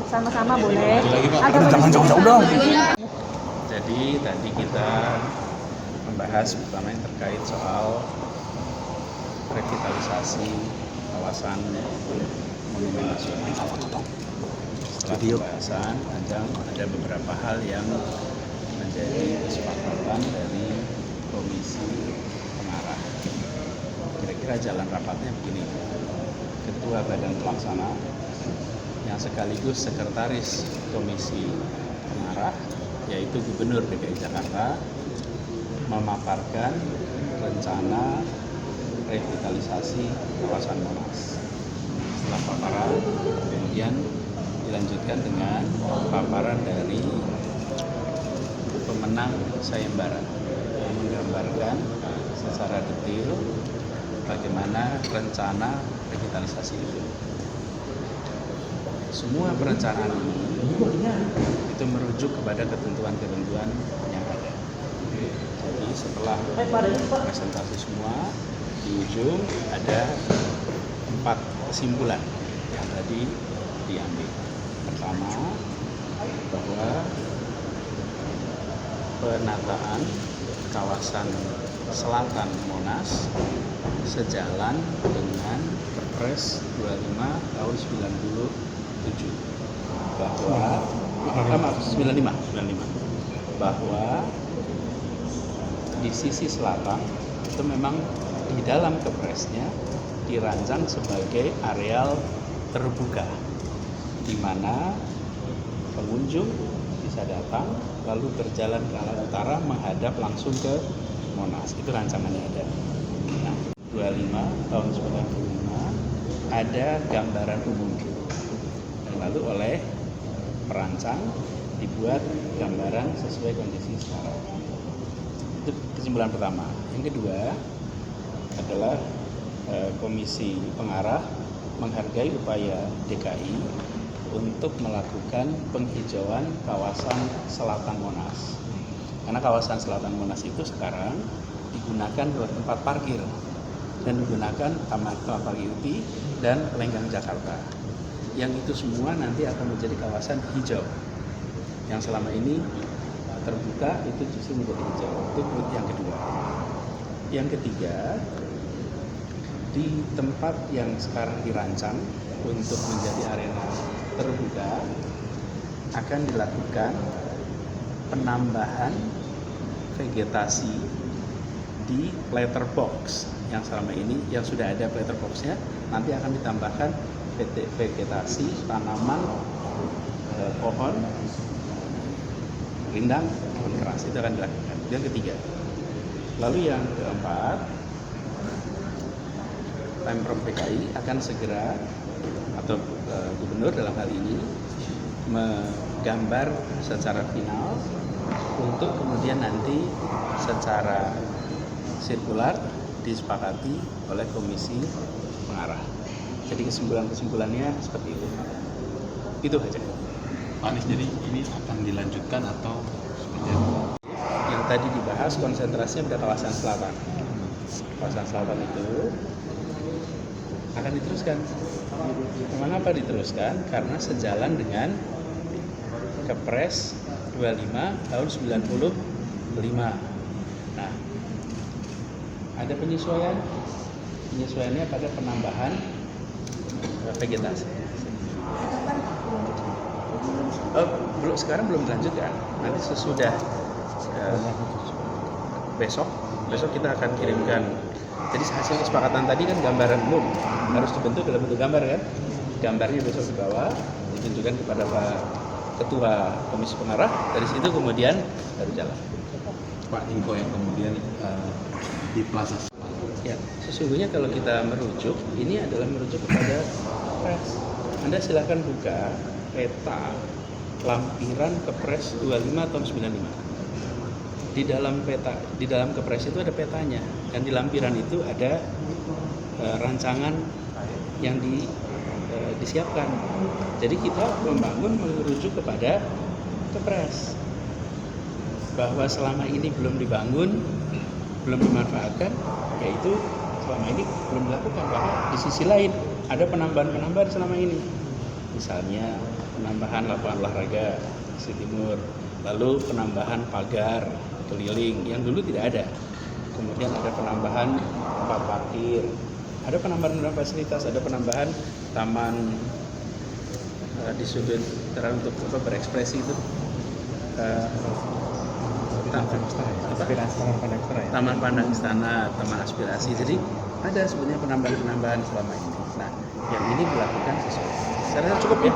Sama-sama boleh. Ada jangan jauh-jauh dong. Jadi tadi kita membahas pertama yang terkait soal revitalisasi kawasan Monumen Nasional. Setelah pembahasan ada beberapa hal yang menjadi kesepakatan dari komisi pengarah. Kira-kira jalan rapatnya begini. Ketua Badan Pelaksana yang sekaligus sekretaris komisi pengarah yaitu Gubernur DKI Jakarta memaparkan rencana revitalisasi kawasan Monas. Setelah paparan, kemudian dilanjutkan dengan paparan dari pemenang sayembara yang menggambarkan secara detail bagaimana rencana revitalisasi itu. Semua perencanaan ini itu merujuk kepada ketentuan-ketentuan yang ada. Jadi setelah presentasi semua, di ujung ada 4 kesimpulan yang tadi diambil. Pertama, bahwa penataan kawasan selatan Monas sejalan dengan Kepres 25 tahun 97 bahwa 95 bahwa di sisi selatan itu memang di dalam Kepresnya dirancang sebagai areal terbuka di mana pengunjung bisa datang lalu berjalan ke arah utara menghadap langsung ke Monas. Itu rancangannya ada. Nah, 25 tahun 95 ada gambaran umum. Dan lalu oleh perancang dibuat gambaran sesuai kondisi sekarang. Itu kesimpulan pertama. Yang kedua adalah komisi pengarah menghargai upaya DKI untuk melakukan penghijauan kawasan selatan Monas. Karena kawasan selatan Monas itu sekarang digunakan buat tempat parkir dan digunakan taman parkir UPI dan Lenggang Jakarta. Yang itu semua nanti akan menjadi kawasan hijau. Yang selama ini terbuka itu justru menjadi hijau. Itu yang kedua. Yang ketiga, di tempat yang sekarang dirancang untuk menjadi arena terbuka akan dilakukan penambahan vegetasi di letterbox yang selama ini yang sudah ada letterboxnya, nanti akan ditambahkan vegetasi tanaman pohon rindang, pohon keras. Itu akan dilakukan. Yang ketiga. Lalu yang keempat, Pemprov DKI akan segera atau gubernur dalam hal ini menggambar secara final untuk kemudian nanti secara sirkular disepakati oleh komisi pengarah. Jadi kesimpulannya seperti itu. Itu aja. Pak Anies, jadi ini akan dilanjutkan atau seperti apa? Yang tadi dibahas konsentrasinya pada kawasan selatan. Kawasan selatan itu akan diteruskan. Mengapa diteruskan? Karena sejalan dengan Kepres 25 tahun 95. Nah, ada penyesuaiannya pada penambahan vegetasi. Sekarang belum dilanjutkan. Nanti sesudah besok kita akan kirimkan. Jadi hasil kesepakatan tadi kan gambaran umum harus dibentuk dalam bentuk gambar kan. Gambarnya besok dibawa ditunjukkan kepada Pak Ketua Komisi Pengarah. Dari situ kemudian baru jalan. Pak, info yang kemudian di Plaza. Ya, sesungguhnya kalau kita merujuk, ini adalah merujuk kepada Kepres. Anda silakan buka peta lampiran Kepres 25 tahun 95. Di dalam Kepres itu ada petanya, dan di lampiran itu ada rancangan yang disiapkan. Jadi kita membangun merujuk kepada Kepres bahwa selama ini belum dibangun, belum dimanfaatkan, yaitu selama ini belum dilakukan. Bahwa di sisi lain ada penambahan selama ini. misalnya penambahan lapangan olahraga sisi timur, lalu penambahan pagar keliling yang dulu tidak ada, kemudian ada penambahan tempat parkir, ada penambahan fasilitas, ada penambahan taman di sudut terang untuk berekspresi itu, taman pandang istana, taman aspirasi. Jadi ada sebenarnya penambahan-penambahan selama ini. Nah, yang ini dilakukan sesuai. Saya rasa cukup ya.